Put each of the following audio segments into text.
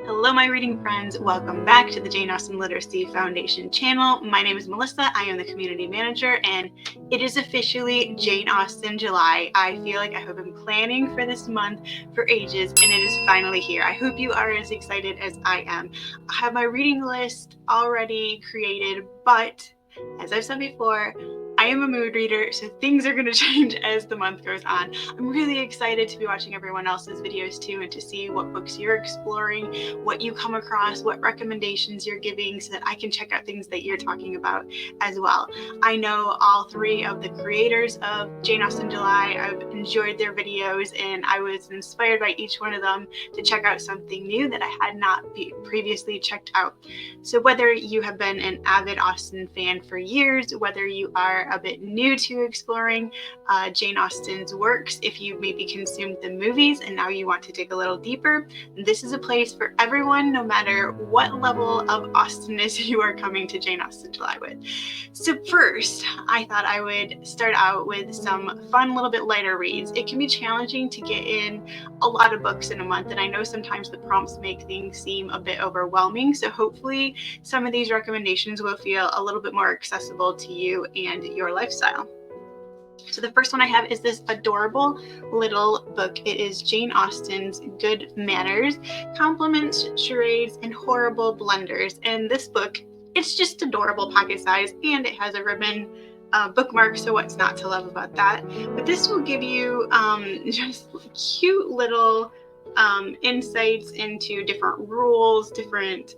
Hello, my reading friends. Welcome back to the Jane Austen Literacy Foundation channel. My name is Melissa. I am the community manager, and it is officially Jane Austen July. I feel like I have been planning for this month for ages, and it is finally here. I hope you are as excited as I am. I have my reading list already created, but as I've said before, I am a mood reader, so things are going to change as the month goes on. I'm really excited to be watching everyone else's videos too, and to see what books you're exploring, what you come across, what recommendations you're giving, so that I can check out things that you're talking about as well. I know all three of the creators of Jane Austen July. I've enjoyed their videos, and I was inspired by each one of them to check out something new that I had not previously checked out. So whether you have been an avid Austen fan for years, whether you are a bit new to exploring Jane Austen's works, if you maybe consumed the movies and now you want to dig a little deeper, this is a place for everyone, no matter what level of Austenness you are coming to Jane Austen July with. So first, I thought I would start out with some fun, little bit lighter reads. It can be challenging to get in a lot of books in a month, and I know sometimes the prompts make things seem a bit overwhelming, so hopefully some of these recommendations will feel a little bit more accessible to you and your lifestyle. So the first one I have is this adorable little book. It is Jane Austen's Good Manners, Compliments, Charades, and Horrible Blunders. And this book, it's just adorable pocket size, and it has a ribbon bookmark, so what's not to love about that? But this will give you just cute little insights into different rules, different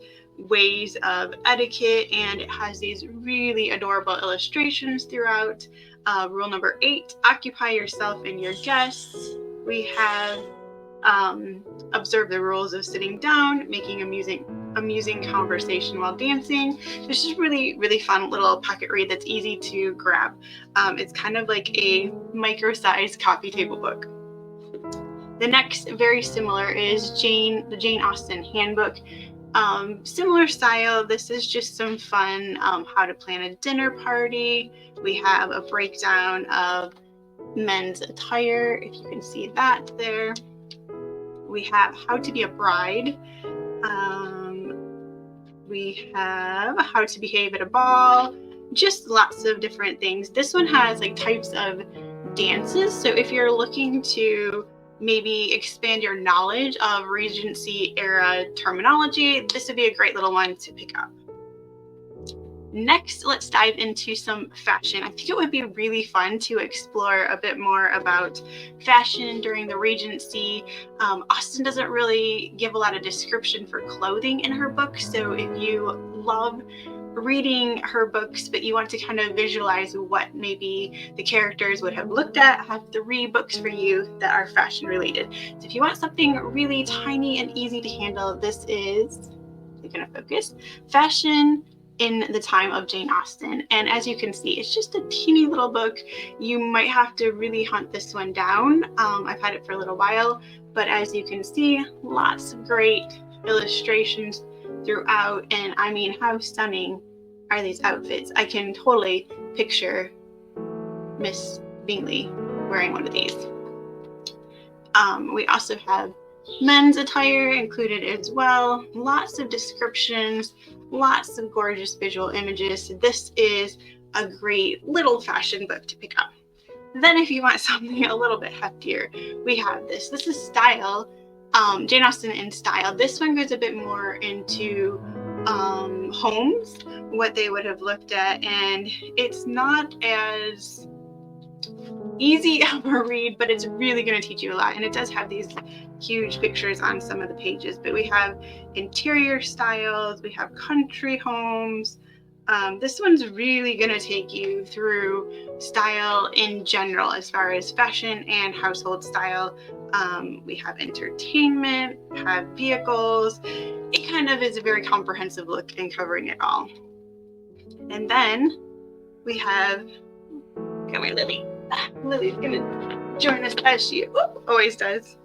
ways of etiquette, and it has these really adorable illustrations throughout. Rule number 8, occupy yourself and your guests. We have observe the rules of sitting down, making amusing conversation while dancing. It's just really fun little pocket read that's easy to grab. It's kind of like a micro-sized coffee table book. The next, very similar, is the Jane Austen Handbook. Similar style. This is just some fun how to plan a dinner party. We have a breakdown of men's attire, if you can see that there. We have how to be a bride. We have how to behave at a ball. Just lots of different things. This one has like types of dances, so if you're looking to maybe expand your knowledge of Regency era terminology, this would be a great little one to pick up. Next, let's dive into some fashion. I think it would be really fun to explore a bit more about fashion during the Regency. Austen doesn't really give a lot of description for clothing in her books, so if you love reading her books, but you want to kind of visualize what maybe the characters would have looked at, I have 3 books for you that are fashion related. So if you want something really tiny and easy to handle, this is, I'm going to focus, Fashion in the Time of Jane Austen. And as you can see, it's just a teeny little book. You might have to really hunt this one down. I've had it for a little while, but as you can see, lots of great illustrations throughout, and I mean, how stunning are these outfits? I can totally picture Miss Bingley wearing one of these. We also have men's attire included as well. Lots of descriptions, lots of gorgeous visual images. So this is a great little fashion book to pick up. Then if you want something a little bit heftier, we have this. This is Style. Jane Austen in Style. This one goes a bit more into homes, what they would have looked at, and it's not as easy of a read, but it's really going to teach you a lot, and it does have these huge pictures on some of the pages. But we have interior styles, we have country homes. This one's really going to take you through style in general, as far as fashion and household style. We have entertainment, have vehicles. It kind of is a very comprehensive look in covering it all. And then we have, come here, Lily. Lily's going to join us as she always does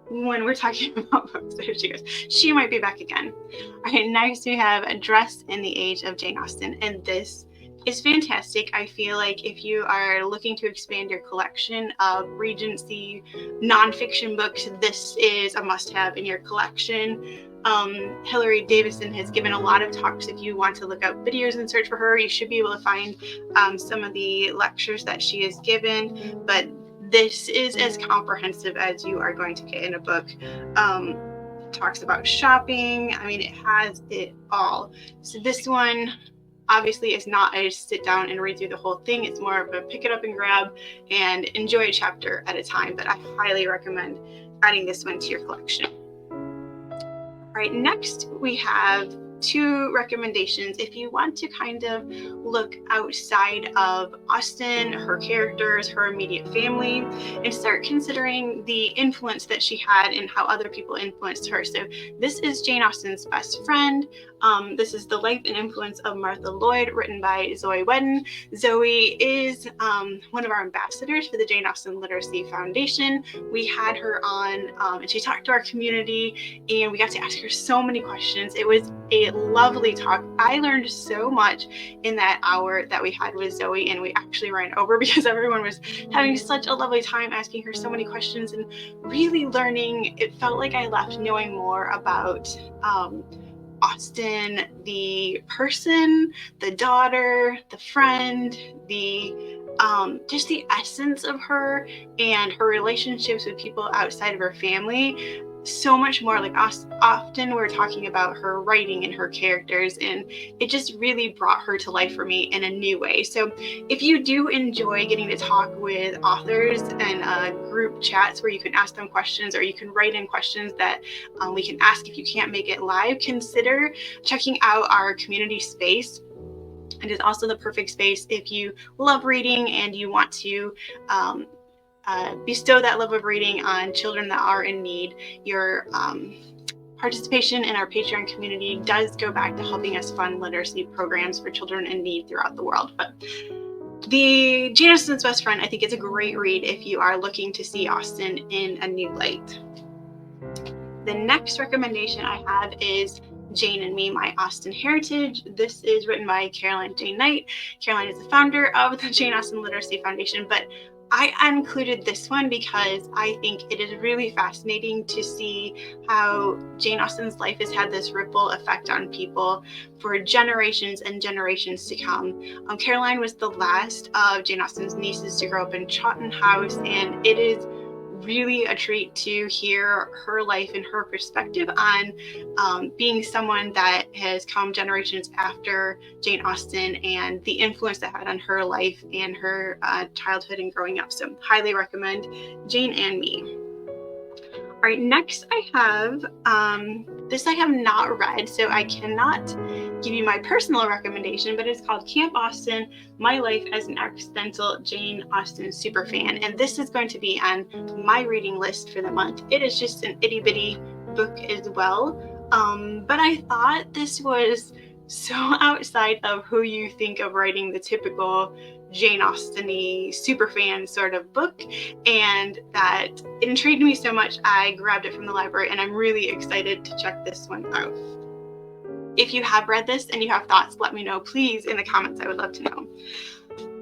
when we're talking about books. There she goes. She might be back again. All right, next we have Dressed in the Age of Jane Austen, and this is fantastic. I feel like if you are looking to expand your collection of Regency nonfiction books, this is a must-have in your collection. Hilary Davidson has given a lot of talks. If you want to look up videos and search for her, you should be able to find some of the lectures that she has given, but this is as comprehensive as you are going to get in a book. Talks about shopping. I mean, it has it all. So this one obviously is not a sit down and read through the whole thing. It's more of a pick it up and grab and enjoy a chapter at a time, but I highly recommend adding this one to your collection. All right, next we have 2 recommendations. If you want to kind of look outside of Austen, her characters, her immediate family, and start considering the influence that she had and how other people influenced her. So this is Jane Austen's best friend. This is The Life and Influence of Martha Lloyd, written by Zoe Wheddon. Zoe is one of our ambassadors for the Jane Austen Literacy Foundation. We had her on and she talked to our community and we got to ask her so many questions. It was a lovely talk. I learned so much in that hour that we had with Zoe, and we actually ran over because everyone was having such a lovely time asking her so many questions and really learning. It felt like I left knowing more about Austen, the person, the daughter, the friend, the just the essence of her and her relationships with people outside of her family. So much more. Like often we're talking about her writing and her characters, and it just really brought her to life for me in a new way. So if you do enjoy getting to talk with authors and group chats where you can ask them questions or you can write in questions that we can ask if you can't make it live, consider checking out our community space. It is also the perfect space if you love reading and you want to bestow that love of reading on children that are in need. Your participation in our Patreon community does go back to helping us fund literacy programs for children in need throughout the world. But the Jane Austen's Best Friend, I think it's a great read if you are looking to see Austen in a new light. The next recommendation I have is Jane and Me, My Austen Heritage. This is written by Caroline Jane Knight. Caroline is the founder of the Jane Austen Literacy Foundation, but I included this one because I think it is really fascinating to see how Jane Austen's life has had this ripple effect on people for generations and generations to come. Caroline was the last of Jane Austen's nieces to grow up in Chawton House, and it is really a treat to hear her life and her perspective on being someone that has come generations after Jane Austen and the influence that had on her life and her childhood and growing up. So highly recommend Jane and Me. All right, next I have, this I have not read, so I cannot give you my personal recommendation, but it's called Camp Austen, My Life as an Accidental Jane Austen Superfan. And this is going to be on my reading list for the month. It is just an itty bitty book as well. But I thought this was so outside of who you think of writing the typical Jane Austen-y superfan sort of book, and that intrigued me so much I grabbed it from the library, and I'm really excited to check this one out. If you have read this and you have thoughts, let me know please in the comments. I would love to know.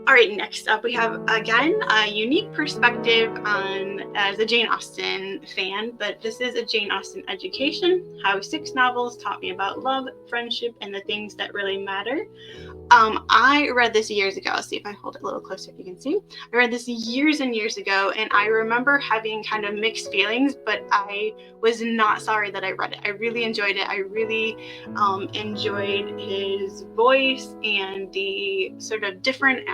All right, next up we have, again, a unique perspective as a Jane Austen fan, but this is a Jane Austen education, How 6 Novels Taught Me About Love, Friendship, and the Things That Really Matter. I read this years ago. See if I hold it a little closer if you can see. I read this years and years ago, and I remember having kind of mixed feelings, but I was not sorry that I read it. I really enjoyed it. I really enjoyed his voice and the sort of different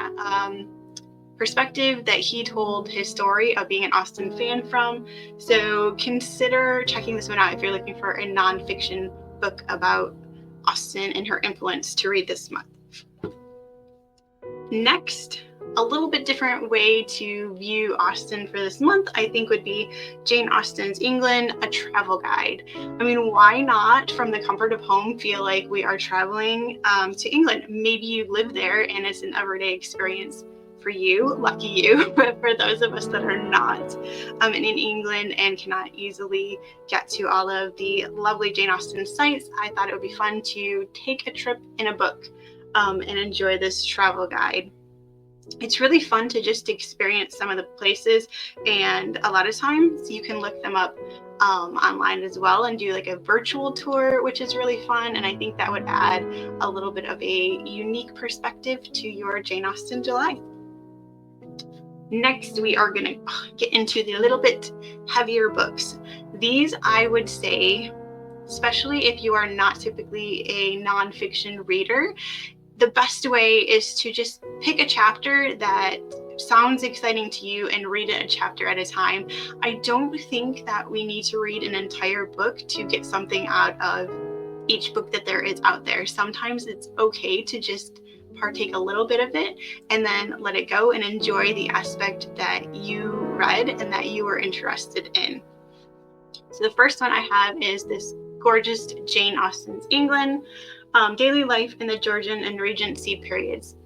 perspective that he told his story of being an Austen fan from. So consider checking this one out if you're looking for a nonfiction book about Austen and her influence to read this month. Next, a little bit different way to view Austen for this month, I think, would be Jane Austen's England, a travel guide. I mean, why not, from the comfort of home, feel like we are traveling to England? Maybe you live there and it's an everyday experience for you, lucky you, but for those of us that are not in England and cannot easily get to all of the lovely Jane Austen sites, I thought it would be fun to take a trip in a book. and enjoy this travel guide. It's really fun to just experience some of the places, and a lot of times you can look them up online as well and do like a virtual tour, which is really fun, and I think that would add a little bit of a unique perspective to your Jane Austen July. Next, we are going to get into the little bit heavier books. These, I would say, especially if you are not typically a nonfiction reader, the best way is to just pick a chapter that sounds exciting to you and read it a chapter at a time. I don't think that we need to read an entire book to get something out of each book that there is out there. Sometimes it's okay to just partake a little bit of it and then let it go and enjoy the aspect that you read and that you were interested in. So the first one I have is this gorgeous Jane Austen's England, Daily Life in the Georgian and Regency Periods.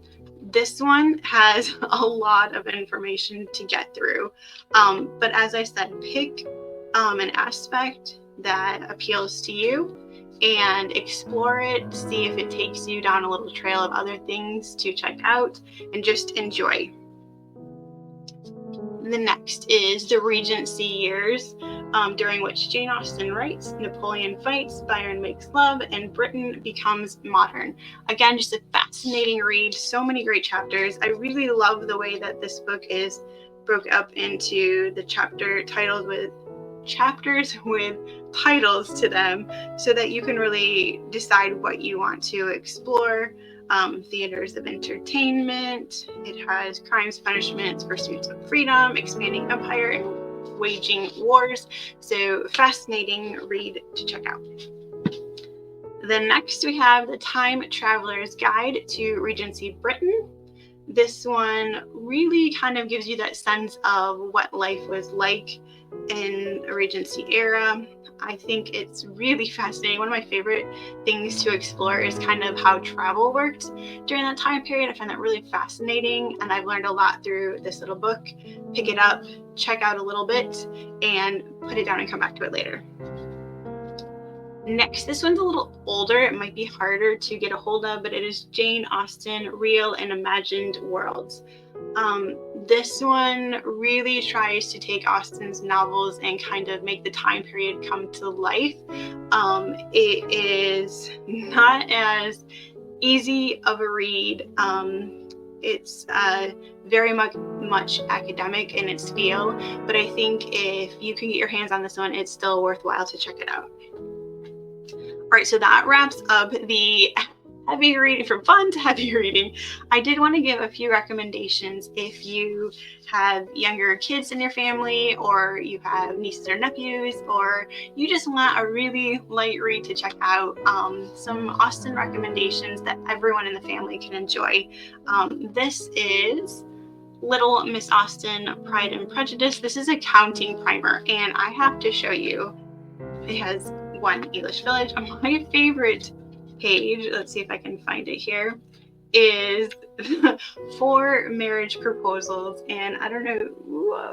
This one has a lot of information to get through, but as I said, pick an aspect that appeals to you and explore it, see if it takes you down a little trail of other things to check out, and just enjoy. The next is the Regency Years, during which Jane Austen writes, Napoleon fights, Byron makes love, and Britain becomes modern. Again, just a fascinating read, so many great chapters. I really love the way that this book is broke up into the chapters with titles to them, so that you can really decide what you want to explore. Theaters of entertainment. It has crimes, punishments, pursuits of freedom, expanding empire, and waging wars. So fascinating read to check out. Then next we have the Time Traveler's Guide to Regency Britain. This one really kind of gives you that sense of what life was like in the Regency era. I think it's really fascinating. One of my favorite things to explore is kind of how travel worked during that time period. I find that really fascinating, and I've learned a lot through this little book. Pick it up, check out a little bit, and put it down and come back to it later. Next, this one's a little older. It might be harder to get a hold of, but it is Jane Austen, Real and Imagined Worlds. This one really tries to take Austen's novels and kind of make the time period come to life. It is not as easy of a read. It's very much academic in its feel, but I think if you can get your hands on this one, it's still worthwhile to check it out. All right, so that wraps up the heavy reading, from fun to heavy reading. I did want to give a few recommendations if you have younger kids in your family, or you have nieces or nephews, or you just want a really light read to check out. Some Austen recommendations that everyone in the family can enjoy. This is Little Miss Austen, Pride and Prejudice. This is a counting primer, and I have to show you. It has one English village. My favorite page, let's see if I can find it here, is 4 marriage proposals, and I don't know,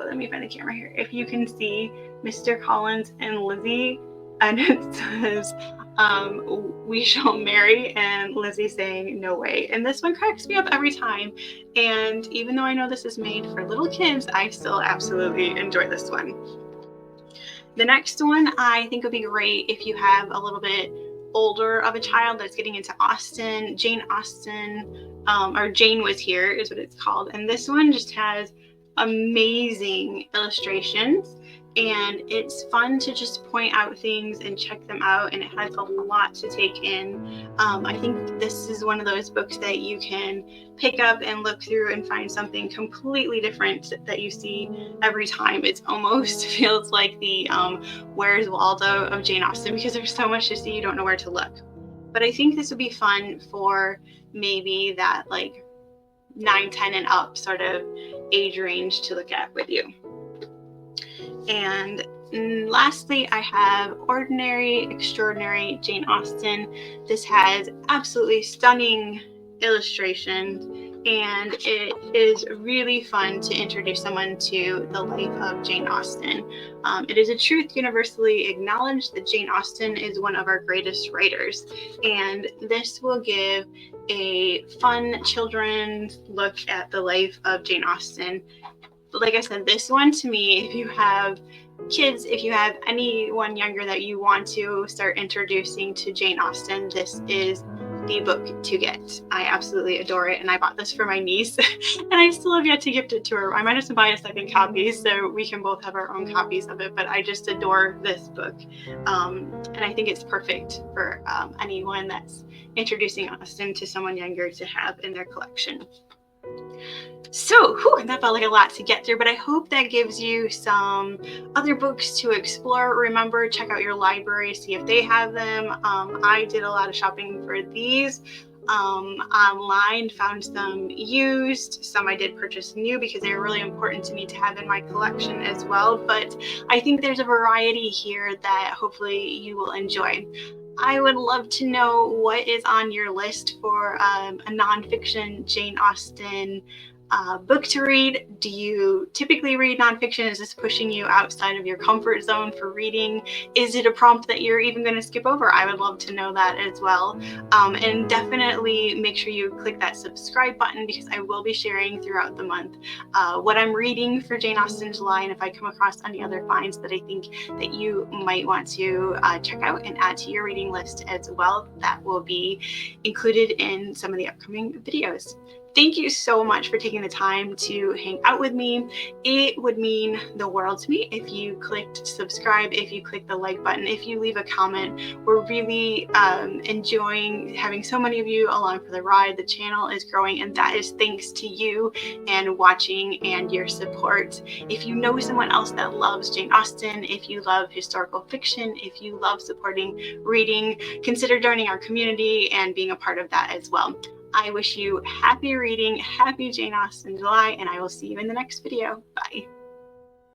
let me find the camera here, if you can see Mr. Collins and Lizzie, and it says we shall marry, and Lizzie saying no way. And this one cracks me up every time, and even though I know this is made for little kids, I still absolutely enjoy this one. The next one I think would be great if you have a little bit older of a child that's getting into Austen. Jane Austen, or Jane Was Here is what it's called. And this one just has amazing illustrations, and it's fun to just point out things and check them out, and it has a lot to take in. I think this is one of those books that you can pick up and look through and find something completely different that you see every time. It almost feels like the Where's Waldo of Jane Austen, because there's so much to see you don't know where to look. But I think this would be fun for maybe that like 9, 10 and up sort of age range to look at with you. And lastly, I have Ordinary, Extraordinary Jane Austen. This has absolutely stunning illustrations, and it is really fun to introduce someone to the life of Jane Austen. It is a truth universally acknowledged that Jane Austen is one of our greatest writers, and this will give a fun children's look at the life of Jane Austen. Like I said, this one to me, if you have kids, if you have anyone younger that you want to start introducing to Jane Austen, this is the book to get. I absolutely adore it, and I bought this for my niece and I still have yet to gift it to her. I might have to buy a second copy so we can both have our own copies of it, but I just adore this book, and I think it's perfect for anyone that's introducing Austen to someone younger to have in their collection. So that felt like a lot to get through, but I hope that gives you some other books to explore. Remember, check out your library, see if they have them. I did a lot of shopping for these online, found some used, some I did purchase new because they were really important to me to have in my collection as well. But I think there's a variety here that hopefully you will enjoy. I would love to know what is on your list for a nonfiction Jane Austen book to read. Do you typically read nonfiction? Is this pushing you outside of your comfort zone for reading? Is it a prompt that you're even going to skip over? I would love to know that as well. And definitely make sure you click that subscribe button, because I will be sharing throughout the month what I'm reading for Jane Austen July, and if I come across any other finds that I think that you might want to check out and add to your reading list as well, that will be included in some of the upcoming videos. Thank you so much for taking the time to hang out with me. It would mean the world to me if you clicked subscribe, if you click the like button, if you leave a comment. We're really enjoying having so many of you along for the ride. The channel is growing, and that is thanks to you and watching and your support. If you know someone else that loves Jane Austen, if you love historical fiction, if you love supporting reading, consider joining our community and being a part of that as well. I wish you happy reading, happy Jane Austen July, and I will see you in the next video. Bye.